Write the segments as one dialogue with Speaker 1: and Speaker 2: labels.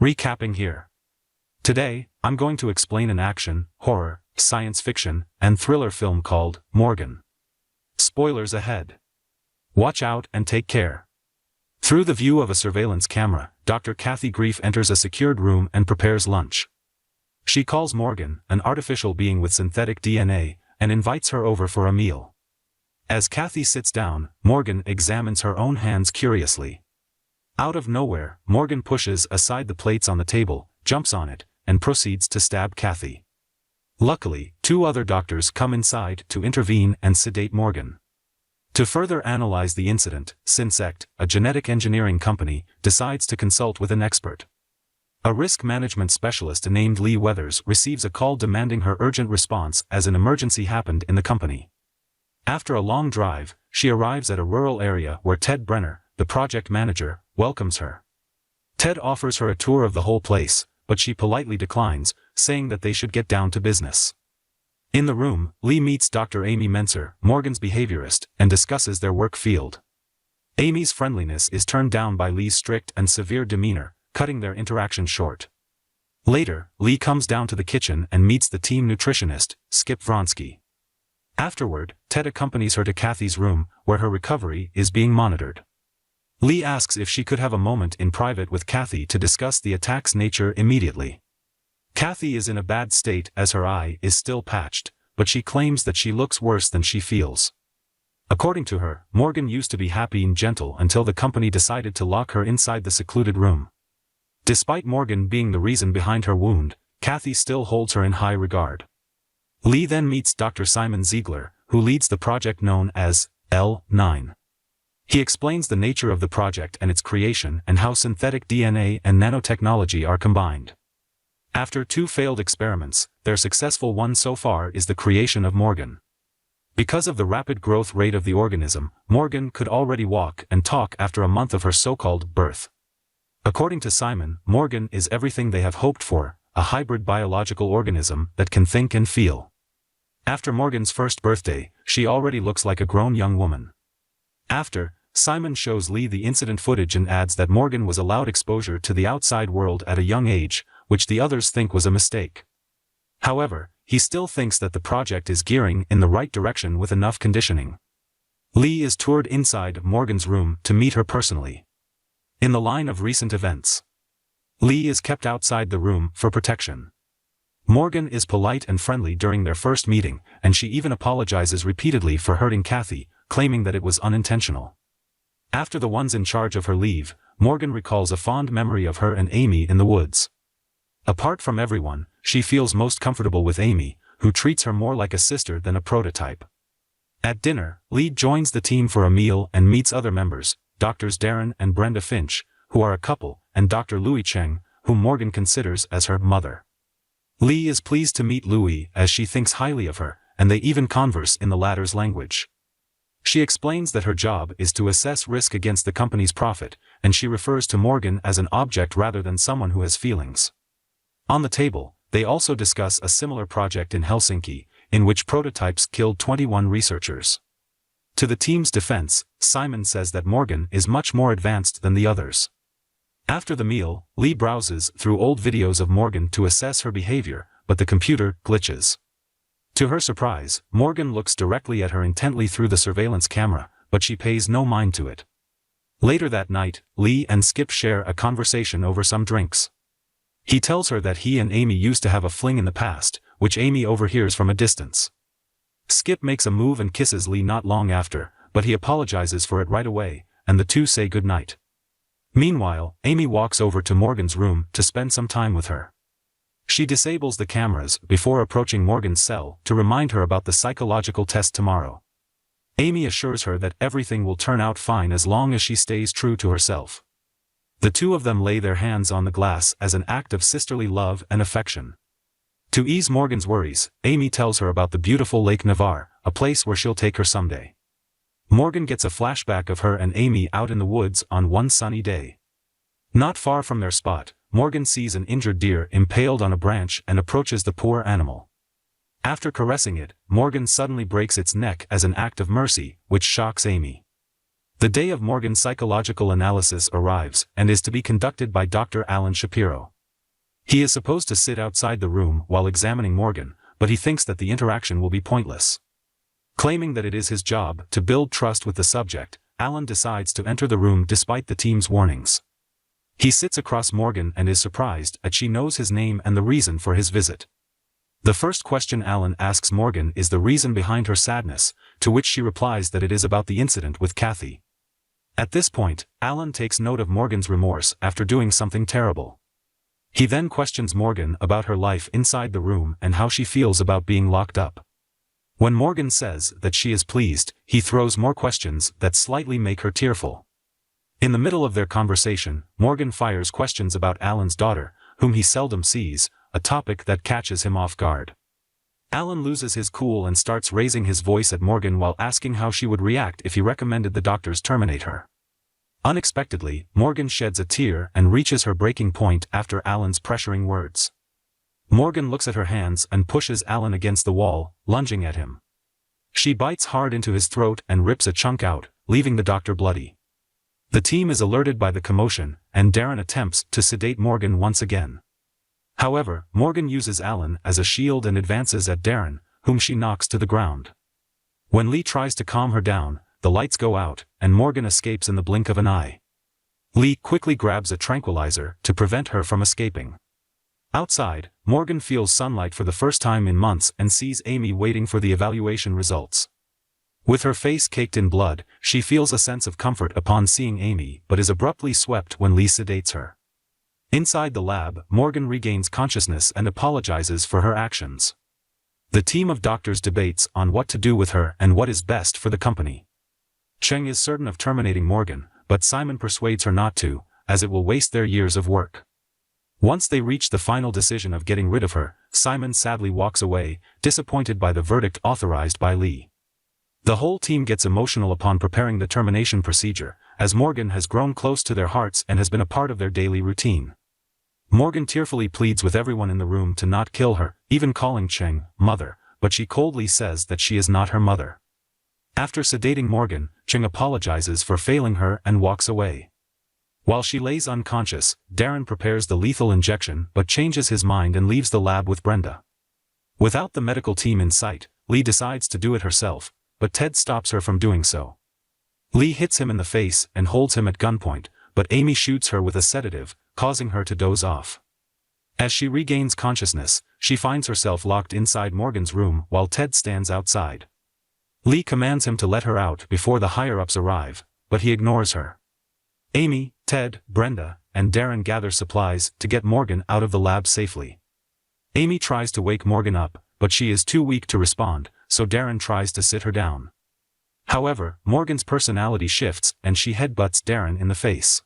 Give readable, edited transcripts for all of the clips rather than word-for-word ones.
Speaker 1: Recapping here. Today, I'm going to explain an action, horror, science fiction, and thriller film called Morgan. Spoilers ahead. Watch out and take care. Through the view of a surveillance camera, Dr. Kathy Grief enters a secured room and prepares lunch. She calls Morgan, an artificial being with synthetic DNA, and invites her over for a meal. As Kathy sits down, Morgan examines her own hands curiously. Out of nowhere, Morgan pushes aside the plates on the table, jumps on it, and proceeds to stab Kathy. Luckily, two other doctors come inside to intervene and sedate Morgan. To further analyze the incident, Synsect, a genetic engineering company, decides to consult with an expert. A risk management specialist named Lee Weathers receives a call demanding her urgent response as an emergency happened in the company. After a long drive, she arrives at a rural area where Ted Brenner, the project manager, welcomes her. Ted offers her a tour of the whole place, but she politely declines, saying that they should get down to business. In the room, Lee meets Dr. Amy Menser, Morgan's behaviorist, and discusses their work field. Amy's friendliness is turned down by Lee's strict and severe demeanor, cutting their interaction short. Later, Lee comes down to the kitchen and meets the team nutritionist, Skip Vronsky. Afterward, Ted accompanies her to Kathy's room, where her recovery is being monitored. Lee asks if she could have a moment in private with Kathy to discuss the attack's nature immediately. Kathy is in a bad state as her eye is still patched, but she claims that she looks worse than she feels. According to her, Morgan used to be happy and gentle until the company decided to lock her inside the secluded room. Despite Morgan being the reason behind her wound, Kathy still holds her in high regard. Lee then meets Dr. Simon Ziegler, who leads the project known as L9. He explains the nature of the project and its creation and how synthetic DNA and nanotechnology are combined. After two failed experiments, their successful one so far is the creation of Morgan. Because of the rapid growth rate of the organism, Morgan could already walk and talk after a month of her so-called birth. According to Simon, Morgan is everything they have hoped for, a hybrid biological organism that can think and feel. After Morgan's first birthday, she already looks like a grown young woman. After, Simon shows Lee the incident footage and adds that Morgan was allowed exposure to the outside world at a young age, which the others think was a mistake. However, he still thinks that the project is gearing in the right direction with enough conditioning. Lee is toured inside Morgan's room to meet her personally. In the line of recent events, Lee is kept outside the room for protection. Morgan is polite and friendly during their first meeting, and she even apologizes repeatedly for hurting Kathy, claiming that it was unintentional. After the ones in charge of her leave, Morgan recalls a fond memory of her and Amy in the woods. Apart from everyone, she feels most comfortable with Amy, who treats her more like a sister than a prototype. At dinner, Lee joins the team for a meal and meets other members, Drs. Darren and Brenda Finch, who are a couple, and Dr. Louis Cheng, whom Morgan considers as her mother. Lee is pleased to meet Louis as she thinks highly of her, and they even converse in the latter's language. She explains that her job is to assess risk against the company's profit, and she refers to Morgan as an object rather than someone who has feelings. On the table, they also discuss a similar project in Helsinki, in which prototypes killed 21 researchers. To the team's defense, Simon says that Morgan is much more advanced than the others. After the meal, Lee browses through old videos of Morgan to assess her behavior, but the computer glitches. To her surprise, Morgan looks directly at her intently through the surveillance camera, but she pays no mind to it. Later that night, Lee and Skip share a conversation over some drinks. He tells her that he and Amy used to have a fling in the past, which Amy overhears from a distance. Skip makes a move and kisses Lee not long after, but he apologizes for it right away, and the two say goodnight. Meanwhile, Amy walks over to Morgan's room to spend some time with her. She disables the cameras before approaching Morgan's cell to remind her about the psychological test tomorrow. Amy assures her that everything will turn out fine as long as she stays true to herself. The two of them lay their hands on the glass as an act of sisterly love and affection. To ease Morgan's worries, Amy tells her about the beautiful Lake Navarre, a place where she'll take her someday. Morgan gets a flashback of her and Amy out in the woods on one sunny day. Not far from their spot, Morgan sees an injured deer impaled on a branch and approaches the poor animal. After caressing it, Morgan suddenly breaks its neck as an act of mercy, which shocks Amy. The day of Morgan's psychological analysis arrives and is to be conducted by Dr. Alan Shapiro. He is supposed to sit outside the room while examining Morgan, but he thinks that the interaction will be pointless. Claiming that it is his job to build trust with the subject, Alan decides to enter the room despite the team's warnings. He sits across Morgan and is surprised that she knows his name and the reason for his visit. The first question Alan asks Morgan is the reason behind her sadness, to which she replies that it is about the incident with Kathy. At this point, Alan takes note of Morgan's remorse after doing something terrible. He then questions Morgan about her life inside the room and how she feels about being locked up. When Morgan says that she is pleased, he throws more questions that slightly make her tearful. In the middle of their conversation, Morgan fires questions about Alan's daughter, whom he seldom sees, a topic that catches him off guard. Alan loses his cool and starts raising his voice at Morgan while asking how she would react if he recommended the doctors terminate her. Unexpectedly, Morgan sheds a tear and reaches her breaking point after Alan's pressuring words. Morgan looks at her hands and pushes Alan against the wall, lunging at him. She bites hard into his throat and rips a chunk out, leaving the doctor bloody. The team is alerted by the commotion, and Darren attempts to sedate Morgan once again. However, Morgan uses Alan as a shield and advances at Darren, whom she knocks to the ground. When Lee tries to calm her down, the lights go out, and Morgan escapes in the blink of an eye. Lee quickly grabs a tranquilizer to prevent her from escaping. Outside, Morgan feels sunlight for the first time in months and sees Amy waiting for the evaluation results. With her face caked in blood, she feels a sense of comfort upon seeing Amy but is abruptly swept when Lee sedates her. Inside the lab, Morgan regains consciousness and apologizes for her actions. The team of doctors debates on what to do with her and what is best for the company. Cheng is certain of terminating Morgan, but Simon persuades her not to, as it will waste their years of work. Once they reach the final decision of getting rid of her, Simon sadly walks away, disappointed by the verdict authorized by Lee. The whole team gets emotional upon preparing the termination procedure, as Morgan has grown close to their hearts and has been a part of their daily routine. Morgan tearfully pleads with everyone in the room to not kill her, even calling Cheng mother, but she coldly says that she is not her mother. After sedating Morgan, Cheng apologizes for failing her and walks away. While she lays unconscious, Darren prepares the lethal injection but changes his mind and leaves the lab with Brenda. Without the medical team in sight, Lee decides to do it herself, but Ted stops her from doing so. Lee hits him in the face and holds him at gunpoint, but Amy shoots her with a sedative, causing her to doze off. As she regains consciousness, she finds herself locked inside Morgan's room while Ted stands outside. Lee commands him to let her out before the higher-ups arrive, but he ignores her. Amy, Ted, Brenda, and Darren gather supplies to get Morgan out of the lab safely. Amy tries to wake Morgan up, but she is too weak to respond, so Darren tries to sit her down. However, Morgan's personality shifts and she headbutts Darren in the face.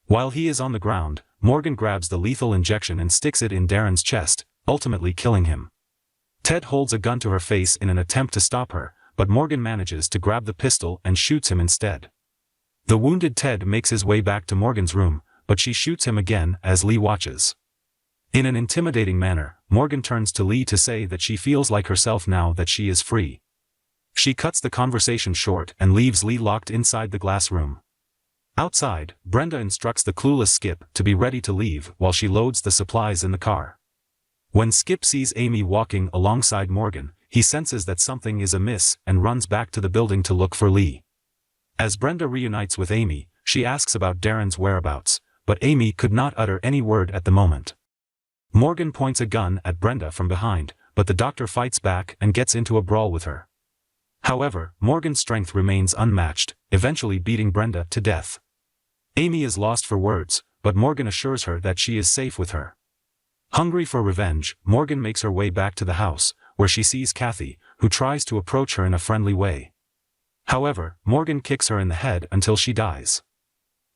Speaker 1: While he is on the ground, Morgan grabs the lethal injection and sticks it in Darren's chest, ultimately killing him. Ted holds a gun to her face in an attempt to stop her, but Morgan manages to grab the pistol and shoots him instead. The wounded Ted makes his way back to Morgan's room, but she shoots him again as Lee watches. In an intimidating manner, Morgan turns to Lee to say that she feels like herself now that she is free. She cuts the conversation short and leaves Lee locked inside the glass room. Outside, Brenda instructs the clueless Skip to be ready to leave while she loads the supplies in the car. When Skip sees Amy walking alongside Morgan, he senses that something is amiss and runs back to the building to look for Lee. As Brenda reunites with Amy, she asks about Darren's whereabouts, but Amy could not utter any word at the moment. Morgan points a gun at Brenda from behind, but the doctor fights back and gets into a brawl with her. However, Morgan's strength remains unmatched, eventually beating Brenda to death. Amy is lost for words, but Morgan assures her that she is safe with her. Hungry for revenge, Morgan makes her way back to the house, where she sees Kathy, who tries to approach her in a friendly way. However, Morgan kicks her in the head until she dies.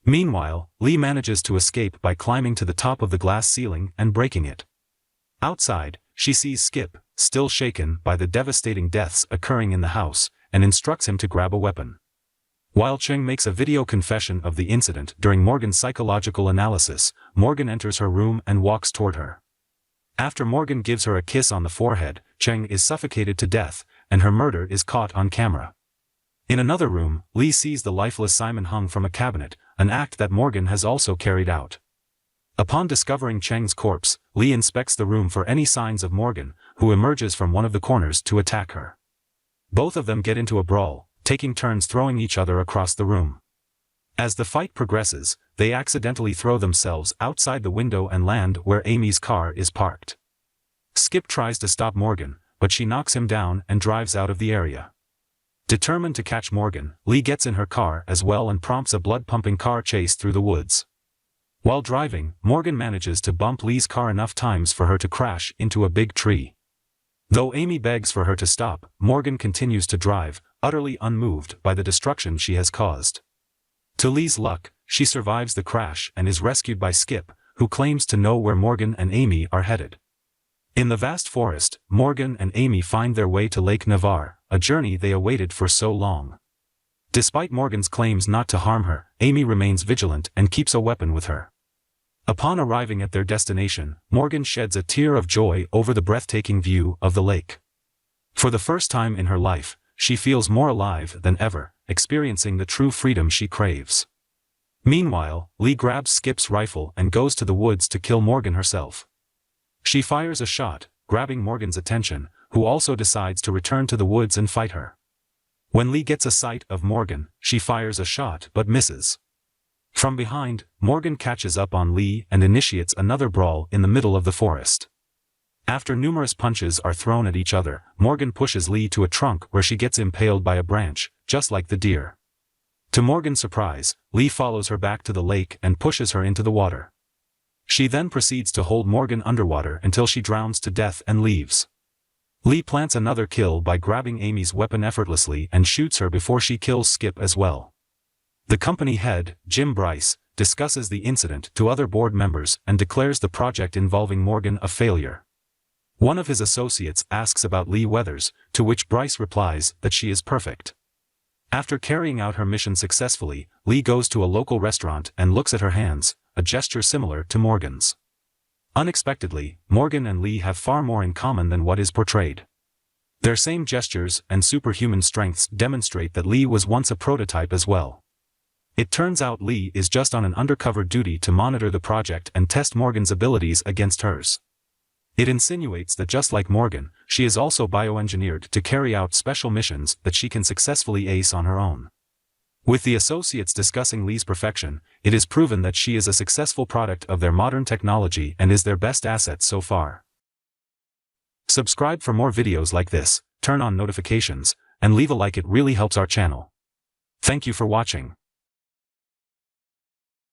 Speaker 1: Meanwhile, Lee manages to escape by climbing to the top of the glass ceiling and breaking it. Outside, she sees Skip, still shaken by the devastating deaths occurring in the house, and instructs him to grab a weapon. While Cheng makes a video confession of the incident during Morgan's psychological analysis, Morgan enters her room and walks toward her. After Morgan gives her a kiss on the forehead, Cheng is suffocated to death, and her murder is caught on camera. In another room, Lee sees the lifeless Simon hung from a cabinet, an act that Morgan has also carried out. Upon discovering Cheng's corpse, Lee inspects the room for any signs of Morgan, who emerges from one of the corners to attack her. Both of them get into a brawl, taking turns throwing each other across the room. As the fight progresses, they accidentally throw themselves outside the window and land where Amy's car is parked. Skip tries to stop Morgan, but she knocks him down and drives out of the area. Determined to catch Morgan, Lee gets in her car as well and prompts a blood-pumping car chase through the woods. While driving, Morgan manages to bump Lee's car enough times for her to crash into a big tree. Though Amy begs for her to stop, Morgan continues to drive, utterly unmoved by the destruction she has caused. To Lee's luck, she survives the crash and is rescued by Skip, who claims to know where Morgan and Amy are headed. In the vast forest, Morgan and Amy find their way to Lake Navarre, a journey they awaited for so long. Despite Morgan's claims not to harm her, Amy remains vigilant and keeps a weapon with her. Upon arriving at their destination, Morgan sheds a tear of joy over the breathtaking view of the lake. For the first time in her life, she feels more alive than ever, experiencing the true freedom she craves. Meanwhile, Lee grabs Skip's rifle and goes to the woods to kill Morgan herself. She fires a shot, grabbing Morgan's attention, who also decides to return to the woods and fight her. When Lee gets a sight of Morgan, she fires a shot but misses. From behind, Morgan catches up on Lee and initiates another brawl in the middle of the forest. After numerous punches are thrown at each other, Morgan pushes Lee to a trunk where she gets impaled by a branch, just like the deer. To Morgan's surprise, Lee follows her back to the lake and pushes her into the water. She then proceeds to hold Morgan underwater until she drowns to death and leaves. Lee plants another kill by grabbing Amy's weapon effortlessly and shoots her before she kills Skip as well. The company head, Jim Bryce, discusses the incident to other board members and declares the project involving Morgan a failure. One of his associates asks about Lee Weathers, to which Bryce replies that she is perfect. After carrying out her mission successfully, Lee goes to a local restaurant and looks at her hands, a gesture similar to Morgan's. Unexpectedly, Morgan and Lee have far more in common than what is portrayed. Their same gestures and superhuman strengths demonstrate that Lee was once a prototype as well. It turns out Lee is just on an undercover duty to monitor the project and test Morgan's abilities against hers. It insinuates that just like Morgan, she is also bioengineered to carry out special missions that she can successfully ace on her own. With the associates discussing Lee's perfection, it is proven that she is a successful product of their modern technology and is their best asset so far. Subscribe for more videos like this, turn on notifications, and leave a like, it really helps our channel. Thank you for watching.